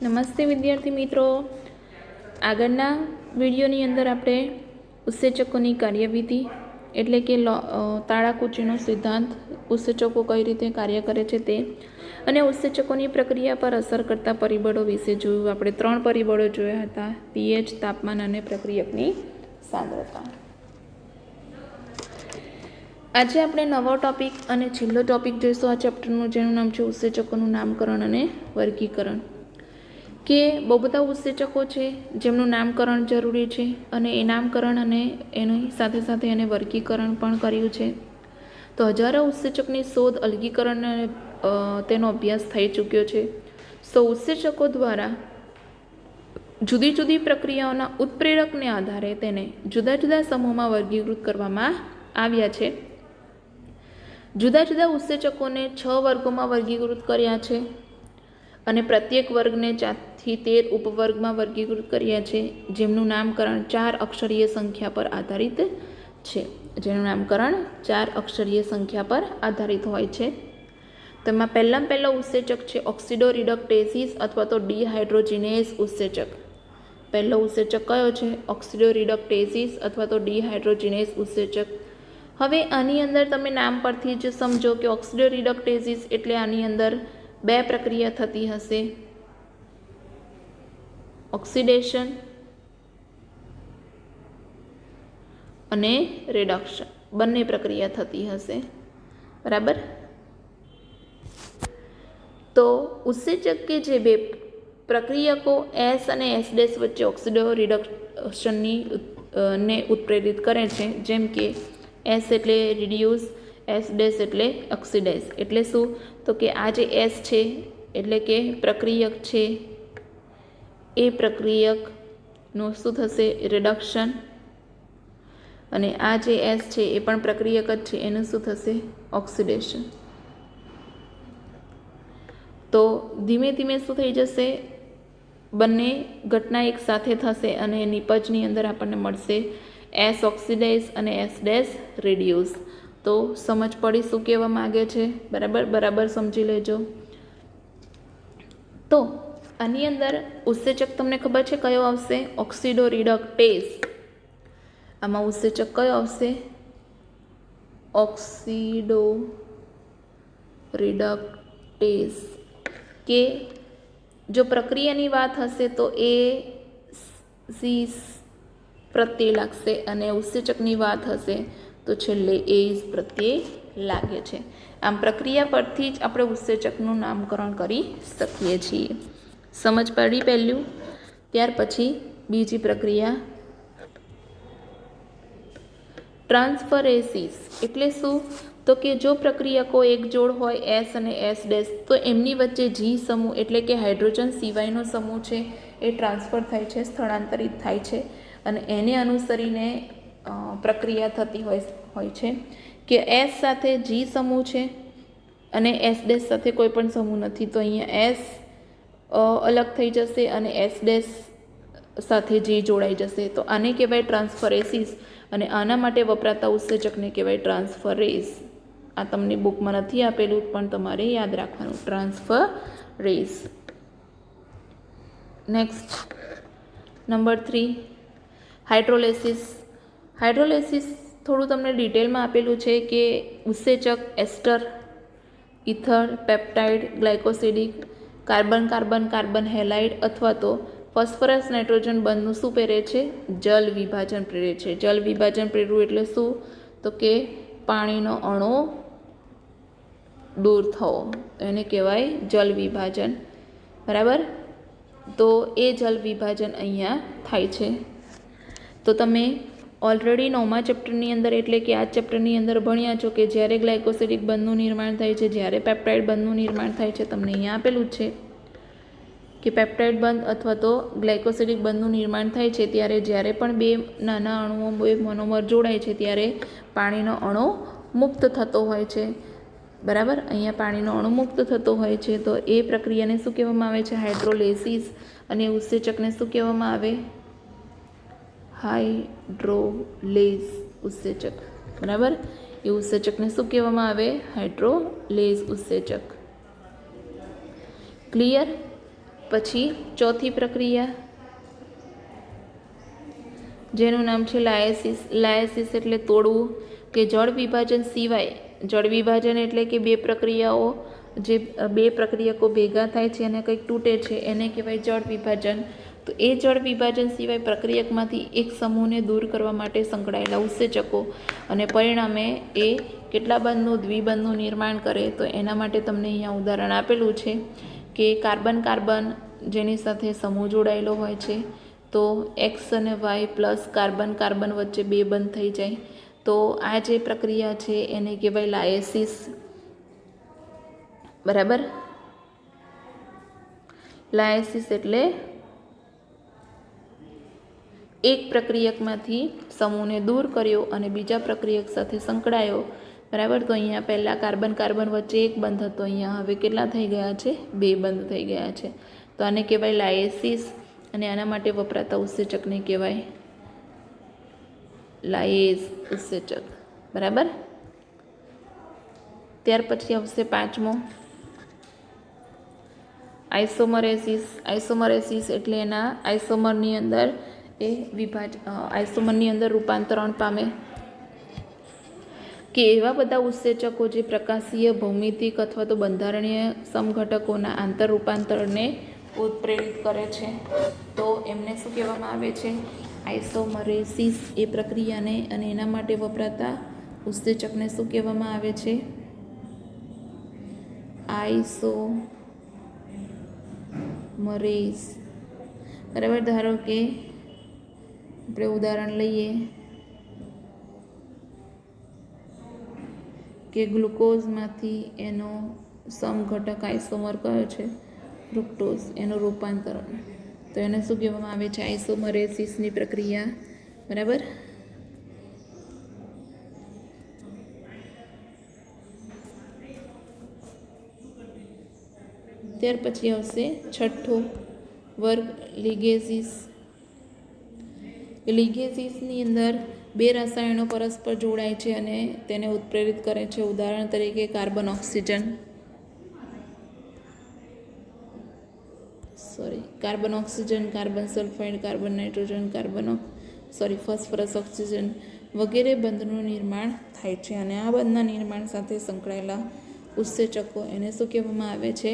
નમસ્તે વિદ્યાર્થી મિત્રો, આગળના વિડીયોની અંદર આપણે ઉત્સેચકોની કાર્યવિધિ એટલે કે તાળાકૂચીનો સિદ્ધાંત, ઉત્સેચકો કઈ રીતે કાર્ય કરે છે તે અને ઉત્સેચકોની પ્રક્રિયા પર અસર કરતા પરિબળો વિશે જોયું. આપણે 3 પરિબળો જોયા હતા: પીએચ, તાપમાન અને પ્રક્રિયકની સાંદ્રતા. આજે આપણે નવો ટોપિક અને છેલ્લો ટોપિક જોઈશું આ ચેપ્ટરનું, જેનું નામ છે ઉત્સેચકોનું નામકરણ અને વર્ગીકરણ. કે બહુ બધા ઉત્સેચકો છે જેમનું નામકરણ જરૂરી છે અને એ નામકરણ અને એની સાથે સાથે એને વર્ગીકરણ પણ કર્યું છે. તો હજારો ઉત્સેચકની શોધ, અલગીકરણ અને તેનો અભ્યાસ થઈ ચૂક્યો છે. ઉત્સેચકો દ્વારા જુદી જુદી પ્રક્રિયાઓના ઉત્પ્રેરકને આધારે તેને જુદા જુદા સમૂહમાં વર્ગીકૃત કરવામાં આવ્યા છે. જુદા જુદા ઉત્સેચકોને 6 વર્ગોમાં વર્ગીકૃત કર્યા છે અને પ્રત્યેક વર્ગને 4 થી 13 ઉપવર્ગમાં વર્ગીકૃત કર્યા છે, જેમનું નામકરણ 4 અક્ષરીય સંખ્યા પર આધારિત છે. હોય છે. તેમાં પહેલો ઉત્સેચક છે ઓક્સિડોરિડક્ટેસીસ અથવા તો ડિહાઇડ્રોજિનેઝ ઉત્સેચક. પહેલો ઉત્સેચક કયો છે? ઓક્સિડોરિડક્ટેસીસ અથવા તો ડિહાઇડ્રોજિનેઝ ઉત્સેચક. હવે આની અંદર તમે નામ પરથી જ સમજો કે ઓક્સિડોરિડક્ટેસીસ એટલે આની અંદર 2 પ્રક્રિયા થતી હશે: ઓક્સિડેશન અને રિડક્શન. બંને પ્રક્રિયા થતી હશે, બરાબર. તો ઉત્સેચક કે જે 2 પ્રક્રિયકો S અને S' વચ્ચે ઓક્સિડો રિડક્શનની ને ઉત્પ્રેરિત કરે છે, જેમ કે S એટલે રિડ્યુસ, S' એટલે ઓક્સિડાઇઝ. એટલે શું? તો કે આ જે S છે એટલે કે પ્રક્રિયક છે, એ પ્રક્રિયકનું શું થશે? રિડક્શન. અને આ જે S છે એ પણ પ્રક્રિયક જ છે, એનું શું થશે? ઓક્સિડેશન. તો ધીમે ધીમે શું થઈ જશે? બંને ઘટના એક સાથે થશે અને નિપજની અંદર આપણને મળશે S ઓક્સિડાઇઝ અને S' રિડ્યુસ. તો સમજ પડી શું કહેવા માગે છે? બરાબર સમજી લેજો. તો આની અંદર ઉત્સેચક તમને ખબર છે કયો આવશે? ઓક્સિડોરિડક્ટેઝ. આમાં ઉત્સેચક કયો આવશે? ઓક્સિડોરિડક્ટેઝ. કે જો પ્રક્રિયાની વાત હશે તો એ સીસ પ્રત્યે લાગશે અને ઉત્સેચકની વાત હશે તો છેલ્લે એઝ પ્રત્યે લાગે છે. આમ પ્રક્રિયા પરથી જ આપણે ઉત્સેચકનું નામકરણ કરી શકીએ છીએ. સમજ પડી પહેલું? ત્યાર પછી બીજી પ્રક્રિયા ટ્રાન્સફરેસિસ. એટલે શું? તો કે જો પ્રક્રિયકો એક જોડ હોય S અને S', તો એમની વચ્ચે G સમૂહ એટલે કે હાઇડ્રોજન સિવાયનો સમૂહ છે એ ટ્રાન્સફર થાય છે, સ્થળાંતરિત થાય છે અને એને અનુસરીને પ્રક્રિયા થતી હોય છે કે S સાથે G સમૂહ છે અને S' સાથે કોઈ પણ સમૂહ નથી. તો અહીંયા S અલગ થઈ જશે અને S' સાથે G જોડાઈ જશે. તો આને કહેવાય ટ્રાન્સફરેસિસ અને આના માટે વપરાતા ઉત્સેચકને કહેવાય ટ્રાન્સફરેઝ. આ તમને બુકમાં નથી આપેલું પણ તમારે યાદ રાખવાનું, transferase. Next number 3 hydrolysis. Hydrolysis થોડું તમને ડિટેલમાં આપેલું છે કે ઉત્સેચક ester, ether, peptide, glycosidic, carbon halide અથવા તો ફોસ્ફરસ નાઇટ્રોજન બંધનું શું પ્રેરે છે? જલ વિભાજન પ્રેરે છે. જલ વિભાજન પ્રેરવું એટલે શું? તો કે પાણીનો અણુ દૂર થવો, એને કહેવાય જલ વિભાજન, બરાબર. તો એ જલ વિભાજન અહીંયા થાય છે. તો તમે ઓલરેડી 9મા ચેપ્ટરની અંદર એટલે કે આ ચેપ્ટરની અંદર ભણ્યા છો કે જ્યારે ગ્લાયકોસિડિક બંધનું નિર્માણ થાય છે, જ્યારે પેપ્ટાઇડ બંધનું નિર્માણ થાય છે. તમને અહીંયા આપેલું જ છે કે પેપ્ટાઇડ બંધ અથવા તો ગ્લાયકોસિડિક બંધનું નિર્માણ થાય છે ત્યારે જ્યારે પણ 2 નાના અણુઓ, 2 મોનોમર જોડાય છે ત્યારે પાણીનો અણુ મુક્ત થતો હોય છે, બરાબર. અહીંયા પાણીનો અણુ મુક્ત થતો હોય છે. તો એ પ્રક્રિયાને શું કહેવામાં આવે છે? હાઇડ્રોલિસિસ. અને ઉત્સેચકને શું કહેવામાં આવે? હાઇડ્રોલેઝ ઉત્સેચક, બરાબર. એ ઉત્સેચકને શું કહેવામાં આવે? હાઇડ્રોલેઝ ઉત્સેચક. ક્લિયર? પછી ચોથી પ્રક્રિયા જેનું નામ છે લાયસિસ. લાયસિસ એટલે તોડવું, કે જળ વિભાજન સિવાય, જળ વિભાજન એટલે કે બે પ્રક્રિયાઓ, જે બે પ્રક્રિયકો ભેગા થાય છે અને કંઈક તૂટે છે એને કહેવાય જળ વિભાજન. તો એ જળ વિભાજન સિવાય પ્રક્રિયકમાંથી એક સમૂહને દૂર કરવા માટે સંકળાયેલા ઉત્સેચકો અને પરિણામે એ કેટલા બંધનું દ્વિબંધનું નિર્માણ કરે. તો એના માટે તમને અહીંયા ઉદાહરણ આપેલું છે કે કાર્બન કાર્બન જેની સાથે સમૂહ જોડાયેલો હોય છે, તો એક્સ અને વાય પ્લસ કાર્બન કાર્બન વચ્ચે બે બંધ થઈ જાય. તો આ જે પ્રક્રિયા છે એને કહેવાય લાયસિસ. બરાબર. લાયસિસ એટલે એક પ્રક્રિયકમાંથી સમૂહને દૂર કર્યો અને બીજા પ્રક્રિયક સાથે સંકળાયો. બરાબર. તો અહીંયા પહેલાં કાર્બન કાર્બન વચ્ચે એક બંધ હતો, અહીંયા હવે કેટલા થઈ ગયા છે? બે બંધ થઈ ગયા છે. તો આને કહેવાય લાયસિસ અને આના માટે વપરાતા ઉત્સેચકને કહેવાય લાયેઝ ઉત્સેચક. બરાબર. ત્યાર પછી આવશે પાંચમો આઇસોમરેસિસ. આઇસોમરેસિસ એટલે એના આઇસોમરની અંદર એ આઇસોમરની અંદર રૂપાંતરણ પામે, કે એવા બધા ઉત્સેચકો જે પ્રકાશીય ભૌમિતિક અથવા તો બંધારણીય સમઘટકોના આંતર રૂપાંતરણને ઉત્પ્રેરિત કરે છે. તો એમને શું કહેવામાં આવે છે? આઇસોમરેસિસ. એ પ્રક્રિયાને અને એના માટે વપરાતા ઉત્સેચકને શું કહેવામાં આવે છે? આઇસોમરેસ. બરાબર. ધારો કે આપણે ઉદાહરણ લઈએ કે ગ્લુકોઝમાંથી એનો સમઘટક આઇસોમર કયો છે? ફ્રુક્ટોઝ. એનું રૂપાંતરણ, તો એને શું કહેવામાં આવે છે? આઇસોમરેસિસની પ્રક્રિયા. બરાબર. ત્યાર પછી આવશે છઠ્ઠો વર્ગ લિગેસિસ. લિગેસિસની અંદર બે રસાયણો પરસ્પર જોડાય છે અને તેને ઉત્પ્રેરિત કરે છે. ઉદાહરણ તરીકે carbon oxygen, carbon sulphide, carbon nitrogen, phosphorus oxygen વગેરે બંધનું નિર્માણ થાય છે. અને આ બંધના નિર્માણ સાથે સંકળાયેલા ઉત્સેચકો એને શું કહેવામાં આવે છે?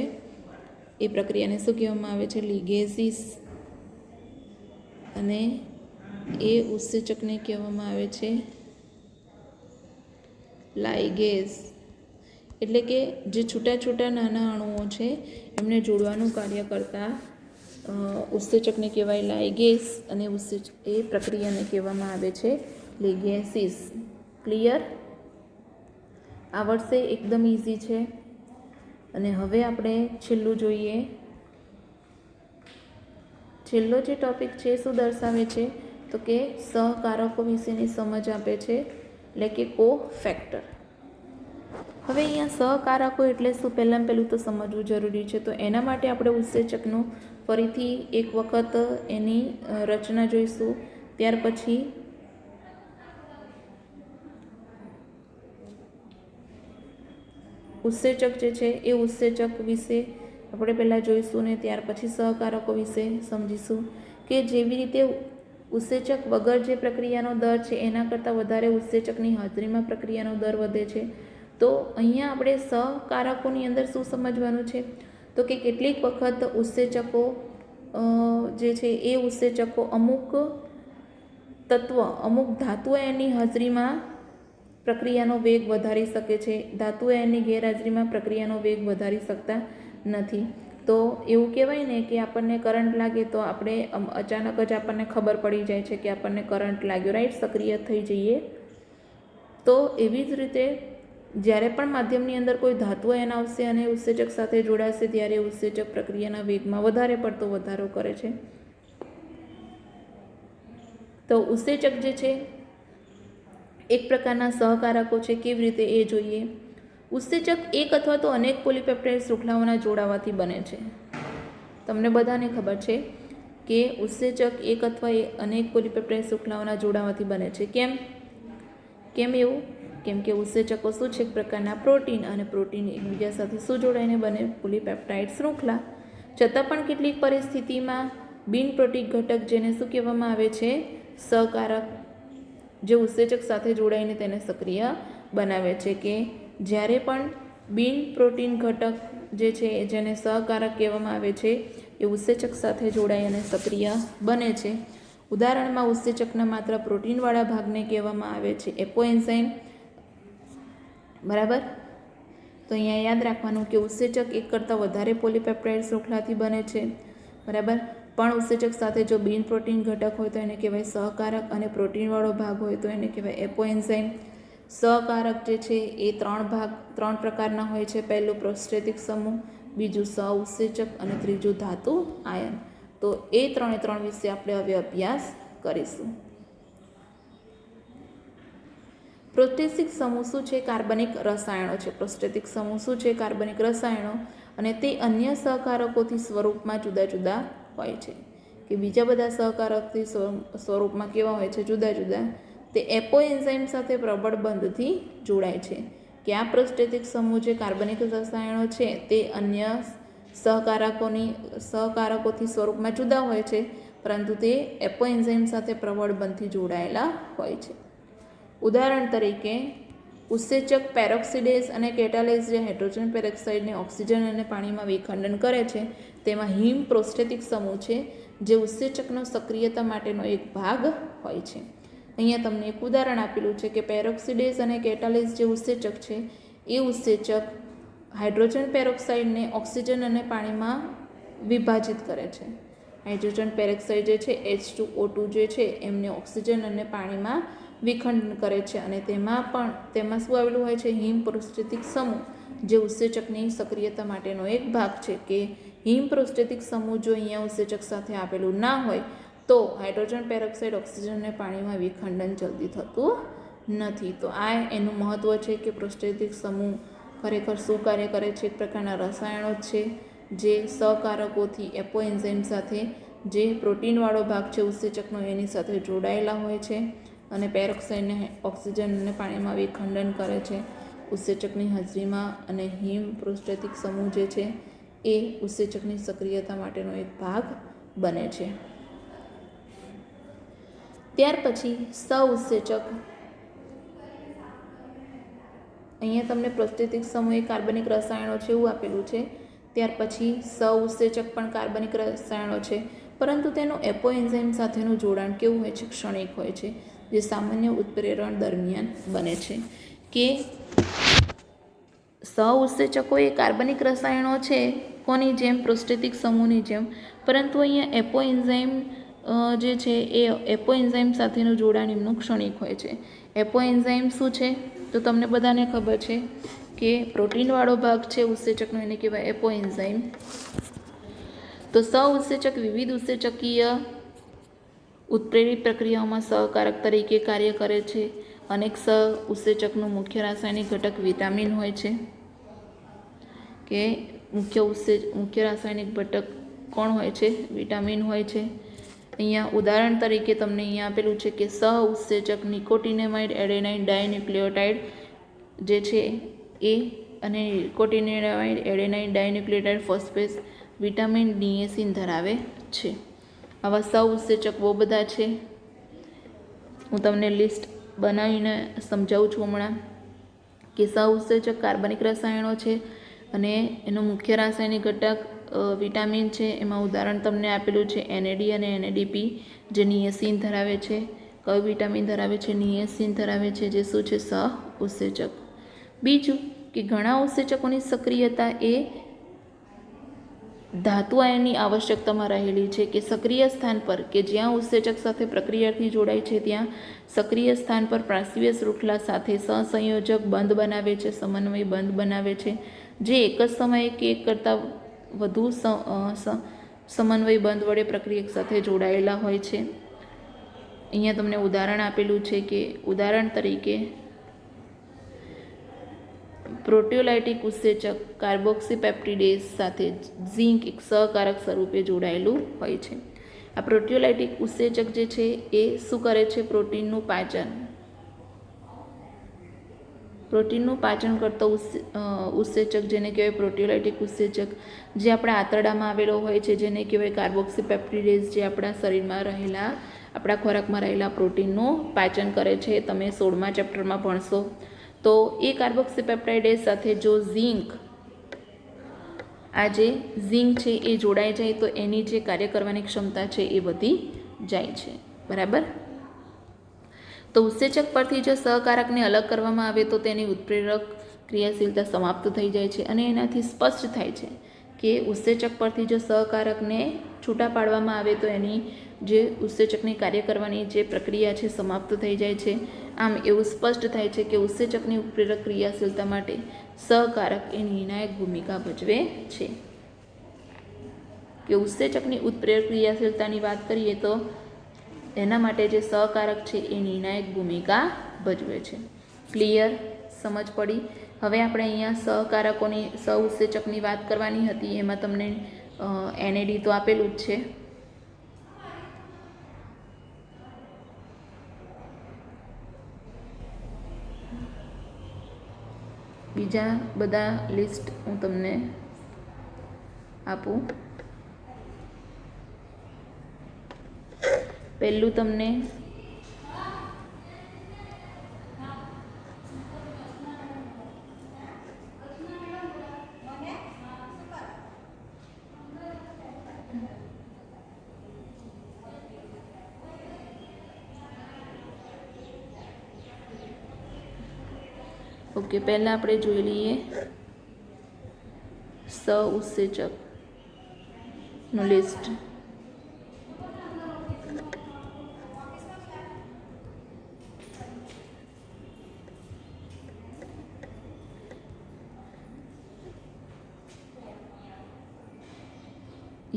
એ પ્રક્રિયાને શું કહેવામાં આવે છે? લિગેસિસ. અને એ ઉત્સેચકને કહેવામાં આવે છે લાઇગેઝ. એટલે કે જે છૂટા છૂટા નાના અણુઓ છે એમને જોડવાનું કાર્ય કરતા ઉત્સેચકને કહેવાય લાઇગેઝ અને એ પ્રક્રિયાને કહેવામાં આવે છે લિગેસિસ. ક્લિયર? આવડશે? એકદમ ઇઝી છે. અને હવે આપણે છેલ્લું જોઈએ. છેલ્લો જે ટોપિક છે શું દર્શાવે છે? તો કે સહકારકો વિશેની સમજ આપે છે, એટલે કે કો ફેક્ટર. હવે અહીંયા સહકારકો એટલે શું? પહેલાં તો સમજવું જરૂરી છે. તો એના માટે આપણે ઉત્સેચકનું ફરીથી એક વખત એની રચના જોઈશું. ત્યાર પછી ઉત્સેચક જે છે એ ઉત્સેચક વિશે આપણે પહેલાં જોઈશું ને ત્યાર પછી સહકારકો વિશે સમજીશું. કે જેવી રીતે ઉત્સેચક વગર જે પ્રક્રિયાનો દર છે એના કરતાં વધારે ઉત્સેચકની હાજરીમાં પ્રક્રિયાનો દર વધે છે. તો અહીંયા આપણે સહકારકોની અંદર શું સમજવાનું છે? તો કે કેટલીક વખત ઉત્સેચકો જે છે એ ઉત્સેચકો અમુક તત્વ, અમુક ધાતુ એની હાજરીમાં પ્રક્રિયાનો વેગ વધારી શકે છે, ધાતુ એની ગેરહાજરીમાં પ્રક્રિયાનો વેગ વધારી શકતા નથી. તો એવું કહેવાય ને કે આપણને કરંટ લાગે તો આપણે અચાનક જ આપણને ખબર પડી જાય છે કે આપણને કરંટ લાગ્યો, રાઈટ? સક્રિય થઈ જઈએ. તો એવી જ રીતે જ્યારે પણ માધ્યમની અંદર કોઈ ધાતુ આયન આવશે અને ઉત્સેચક સાથે જોડાશે ત્યારે ઉત્સેચક પ્રક્રિયાના વેગમાં વધારે પડતો વધારો કરે છે. તો ઉત્સેચક જે છે એક પ્રકારના સહકારકો છે. કેવી રીતે એ જોઈએ. ઉત્સેચક એક અથવા તો અનેક પોલીપેપ્ટાઇડ શૃંખલાઓના જોડાવાથી બને છે. તમને બધાને ખબર છે કે ઉત્સેચક એક અથવા અનેક પોલીપેપ્ટાઇડ શૃંખલાઓના જોડાવાથી બને છે. કેમ એવું? કેમ કે ઉત્સેચકો શું છે? એક પ્રકારના પ્રોટીન, અને પ્રોટીન એકબીજા સાથે શું જોડાઈને બને? પોલીપેપ્ટાઇડ શૃંખલા. છતાં પણ કેટલીક પરિસ્થિતિમાં બિન પ્રોટીન ઘટક, જેને શું કહેવામાં આવે છે, સહકારક, જે ઉત્સેચક સાથે જોડાઈને તેને સક્રિય બનાવે છે, કે જ્યારે પણ બિન પ્રોટીન ઘટક જે છે જેને સહકારક કહેવામાં આવે છે એ ઉત્સેચક સાથે જોડાઈ અને સક્રિય બને છે. ઉદાહરણમાં ઉત્સેચકના માત્ર પ્રોટીનવાળા ભાગને કહેવામાં આવે છે એપોએન્ઝાઇમ. બરાબર. તો અહીંયા યાદ રાખવાનું કે ઉત્સેચક એક કરતાં વધારે પોલીપેપ્ટાઇડ શૃંખલાથી બને છે. બરાબર. પણ ઉત્સેચક સાથે જો બિન પ્રોટીન ઘટક હોય તો એને કહેવાય સહકારક, અને પ્રોટીનવાળો ભાગ હોય તો એને કહેવાય એપોએન્ઝાઇમ. સહકારક જે છે એ ત્રણ પ્રકારના હોય છે. પહેલું પ્રોસ્ટેટિક સમૂહ, બીજું સહ ઉત્સેચક, અને ત્રીજું ધાતુ આયન. તો એ ત્રણ વિશે આપણે હવે અભ્યાસ કરીશું. પ્રોસ્ટેટિક સમૂહ શું છે? કાર્બનિક રસાયણો છે. પ્રોસ્ટેટિક સમૂહ શું છે? કાર્બનિક રસાયણો, અને તે અન્ય સહકારકોથી સ્વરૂપમાં જુદા જુદા હોય છે. કે બીજા બધા સહકારકથી સ્વરૂપમાં કેવા હોય છે? જુદા જુદા. તે એપોએન્ઝાઇમ સાથે પ્રબળ બંધથી જોડાય છે. કે આ પ્રોસ્ટેટિક સમૂહ જે કાર્બનિક રસાયણો છે તે અન્ય સહકારકોથી સ્વરૂપમાં જુદા હોય છે, પરંતુ તે એપોએન્ઝાઇમ સાથે પ્રબળ બંધથી જોડાયેલા હોય છે. ઉદાહરણ તરીકે ઉત્સેચક પેરોક્સિડેઝ અને કેટાલેઝ જે હાઇડ્રોજન પેરોક્સાઇડને ઓક્સિજન અને પાણીમાં વિખંડન કરે છે, તેમાં હિમ પ્રોસ્ટેટિક સમૂહ છે, જે ઉત્સેચકનો સક્રિયતા માટેનો એક ભાગ હોય છે. અહીંયા તમને એક ઉદાહરણ આપેલું છે કે પેરોક્સિડેઝ અને કેટાલેઝ જે ઉત્સેચક છે એ ઉત્સેચક હાઇડ્રોજન પેરોક્સાઇડને ઓક્સિજન અને પાણીમાં વિભાજિત કરે છે. હાઇડ્રોજન પેરોક્સાઇડ જે છે H2O2 જે છે એમને ઓક્સિજન અને પાણીમાં વિખંડન કરે છે, અને તેમાં શું આવેલું હોય છે? હિમ પ્રોસ્ટેટિક સમૂહ, જે ઉત્સેચકની સક્રિયતા માટેનો એક ભાગ છે. કે હિમ પ્રોસ્ટેટિક સમૂહ જો અહીંયા ઉત્સેચક સાથે આપેલું ના હોય તો હાઇડ્રોજન પેરોક્સાઇડ ઓક્સિજન અને પાણીમાં વિખંડન જલ્દી થતું નથી. તો આ એનું મહત્ત્વ છે કે પ્રોસ્ટેટિક સમૂહ ખરેખર શું કાર્ય કરે છે? એક પ્રકારના રસાયણો છે જે સહકારકોથી એપોએન્ઝાઇમ સાથે, જે પ્રોટીનવાળો ભાગ છે ઉત્સેચકનો, એની સાથે જોડાયેલા હોય છે, અને પેરોક્સાઇડને ઓક્સિજન અને પાણીમાં વિખંડન કરે છે ઉત્સેચકની હાજરીમાં. અને હિમ પ્રોસ્ટેટિક સમૂહ જે છે એ ઉત્સેચકની સક્રિયતા માટેનો એક ભાગ બને છે. ત્યાર પછી સહઉત્સેચક. અહીંયા તમને પ્રોસ્ટેટિક સમૂહ એ કાર્બનિક રસાયણો છે એવું આપેલું છે. ત્યાર પછી સહઉત્સેચક પણ કાર્બનિક રસાયણો છે, પરંતુ તેનું એપોએન્ઝાઇમ સાથેનું જોડાણ કેવું હોય છે? ક્ષણિક હોય છે, જે સામાન્ય ઉત્પ્રેરણ દરમિયાન બને છે. કે સહઉત્સેચકો એ કાર્બનિક રસાયણો છે કોની જેમ? પ્રોસ્ટેટિક સમૂહની જેમ, પરંતુ અહીંયા એપોએન્ઝાઇમ જે છે એ એપોએન્ઝાઇમ સાથેનું જોડાણ એમનું ક્ષણિક હોય છે. એપોએન્ઝાઇમ શું છે? તો તમને બધાને ખબર છે કે પ્રોટીનવાળો ભાગ છે ઉત્સેચકનો, એને કહેવાય એપોએન્ઝાઇમ. તો સહઉત્સેચક વિવિધ ઉત્સેચકીય ઉત્પ્રેરિત પ્રક્રિયાઓમાં સહકારક તરીકે કાર્ય કરે છે. અનેક સહઉત્સેચકનું મુખ્ય રાસાયણિક ઘટક વિટામિન હોય છે. કે મુખ્ય રાસાયણિક ઘટક કોણ હોય છે? વિટામિન હોય છે. અહીંયા ઉદાહરણ તરીકે તમને અહીંયા આપેલું છે કે સહઉત્સેચક નિકોટિનેમાઇડ એડેનાઇન ડાયન્યુક્લિયોટાઇડ જે છે એ, અને નિકોટિનેમાઇડ એડેનાઇન ડાયન્યુક્લિયોટાઇડ ફોસ્ફેટ વિટામિન નિએસિન ધરાવે છે. આવા સહઉત્સેચક બહુ બધા છે. હું તમને લિસ્ટ બનાવીને સમજાવું છું હમણાં. કે સહઉત્સેચક કાર્બનિક રસાયણો છે અને એનો મુખ્ય રાસાયણિક ઘટક વિટામિન છે. એમાં ઉદાહરણ તમને આપેલું છે NAD અને NADP, જે નિએસિન ધરાવે છે. કયું વિટામિન ધરાવે છે? નિએસિન ધરાવે છે, જે શું છે? સહઉત્સેચક. બીજું કે ઘણા ઉત્સેચકોની સક્રિયતા એ ધાતુ આયનની આવશ્યકતામાં રહેલી છે. કે સક્રિય સ્થાન પર, કે જ્યાં ઉત્સેચક સાથે પ્રક્રિયાથી જોડાય છે ત્યાં સક્રિય સ્થાન પર પાર્શ્વીય શૃંખલા સાથે સહસંયોજક બંધ બનાવે છે, સમન્વય બંધ બનાવે છે, જે એક જ સમયે કે એક કરતાં વધુ સમન્વય બંધ વડે પ્રક્રિયક સાથે જોડાયેલા હોય છે. અહીંયા તમને ઉદાહરણ આપેલું છે કે ઉદાહરણ તરીકે પ્રોટીયોલાઇટિક ઉત્સેચક કાર્બોક્સીપેપ્ટિડેઝ સાથે ઝિંક એક સહકારક સ્વરૂપે જોડાયેલું હોય છે. આ પ્રોટીયોલાઇટિક ઉત્સેચક જે છે એ શું કરે છે? પ્રોટીનનું પાચન પ્રોટીનનું પાચન કરતો ઉત્સેચક જેને કહેવાય પ્રોટીયોલાઇટિક ઉત્સેચક, જે આપણા આંતરડામાં આવેલો હોય છે જેને કહેવાય કાર્બોક્સીપેપ્ટિડેઝ, જે આપણા શરીરમાં રહેલા આપણા ખોરાકમાં રહેલા પ્રોટીનનું પાચન કરે છે. તમે 16મા ચેપ્ટરમાં ભણશો. તો એ કાર્બોક્સીપેપ્ટાઇડેઝ સાથે જો ઝીંક, આ જે ઝીંક છે એ જોડાઈ જાય તો એની જે કાર્ય કરવાની ક્ષમતા છે એ વધી જાય છે. બરાબર. તો ઉત્સેચક પરથી જો સહકારકને અલગ કરવામાં આવે તો તેની ઉત્પ્રેરક ક્રિયાશીલતા સમાપ્ત થઈ જાય છે. અને એનાથી સ્પષ્ટ થાય છે કે ઉત્સેચક પરથી જો સહકારકને છૂટા પાડવામાં આવે તો એની જે ઉત્સેચકની કાર્ય કરવાની જે પ્રક્રિયા છે સમાપ્ત થઈ જાય છે. આમ એવું સ્પષ્ટ થાય છે કે ઉત્સેચકની ઉત્પ્રેરક ક્રિયાશીલતા માટે સહકારક એ નિર્ણાયક ભૂમિકા ભજવે છે. કે ઉત્સેચકની ઉત્પ્રેરક ક્રિયાશીલતાની વાત કરીએ તો એના માટે જે સહકારક છે એ નિર્ણાયક ભૂમિકા ભજવે છે. ક્લિયર? સમજ પડી? હવે આપણે અહીંયા સહકારકોની સહઉત્સેચકની વાત કરવાની હતી. એમાં તમને NAD તો આપેલું જ છે. બીજા બધા લિસ્ટ હું તમને આપું. પહેલું તમને ઓકે, પહેલાં આપણે જોઈ લઈએ સહઉત્સેચકનું લિસ્ટ.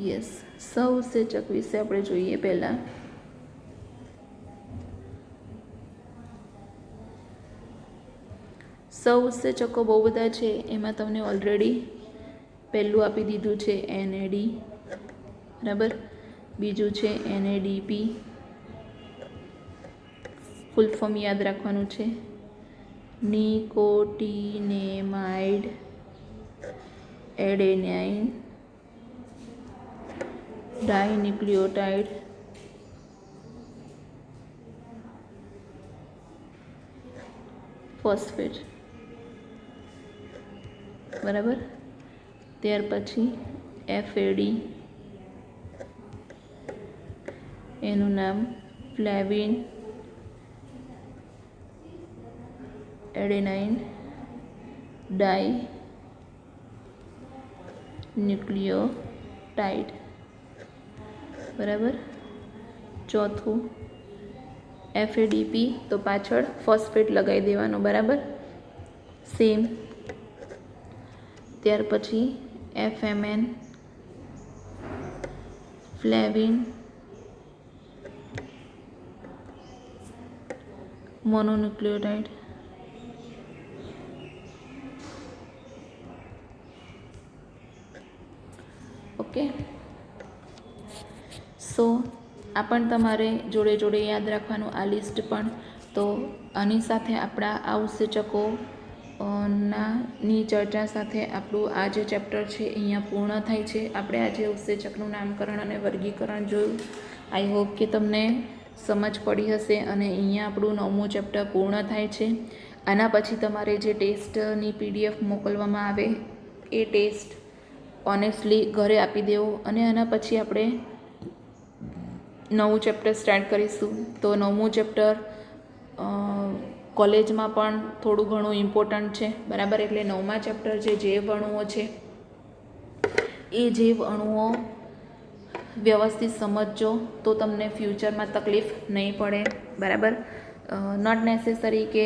યસ, સહઉત્સેચક વિશે આપણે જોઈએ. પહેલાં સહઉત્સેચકો બહુ બધા છે. એમાં તમને ઓલરેડી પહેલું આપી દીધું છે NAD. બરાબર. બીજું છે NADP. ફૂલ ફોર્મ યાદ રાખવાનું છે. નિકોટિનેમાઇડ એડેનાઇન ડાઇન્યુક્લિયોટાઇડ ફોસ્ફેટ. બરાબર. ત્યાર પછી FAD, એનું નામ ફ્લેવિન એડેનાઇન ડાઈ ન્યુક્લિયોટાઇડ. બરાબર. ચોથું FADP, તો પાછળ ફોસ્ફેટ લગાવી દેવાનો. બરાબર. સેમ. ત્યાર પછી FMN ફ્લેવિન મોનોન્યુક્લિયોટાઇડ. ઓકે. સો આ પણ તમારે જોડે જોડે યાદ રાખવાનું, આ લિસ્ટ પણ. તો આની સાથે આપણા આ ઉત્સેચકો ની ચર્ચા સાથે આપણું આ જે ચેપ્ટર છે અહીંયા પૂર્ણ થાય છે. આપણે આજે ઉત્સેચકનું નામકરણ અને વર્ગીકરણ જોયું. આઈ હોપ કે તમને સમજ પડી હશે. અને અહીંયા આપણું 9મું ચેપ્ટર પૂર્ણ થાય છે. આના પછી તમારે જે ટેસ્ટની PDF મોકલવામાં આવે એ ટેસ્ટ ઓનેસ્ટલી ઘરે આપી દેવો. અને આના પછી આપણે 9મું ચેપ્ટર સ્ટાર્ટ કરીશું. તો 9મું ચેપ્ટર કોલેજમાં પણ થોડું ઘણું ઇમ્પોર્ટન્ટ છે. બરાબર. એટલે 9મા ચેપ્ટર જે જૈવ અણુઓ છે એ જૈવ અણુઓ વ્યવસ્થિત સમજજો તો તમને ફ્યુચરમાં તકલીફ નહીં પડે. બરાબર. નોટ નેસેસરી કે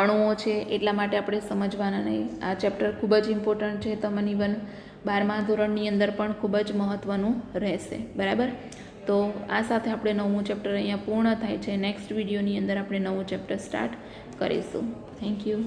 અણુઓ છે એટલા માટે આપણે સમજવાના નહીં. આ ચેપ્ટર ખૂબ જ ઇમ્પોર્ટન્ટ છે. તમને ઇવન 12મા ધોરણની અંદર પણ ખૂબ જ મહત્ત્વનું રહેશે. બરાબર. તો આ સાથે આપણે 9મું ચેપ્ટર અહીંયા પૂર્ણ થાય છે. નેક્સ્ટ વિડીયોની અંદર આપણે 9મું ચેપ્ટર સ્ટાર્ટ કરીશું. Thank you.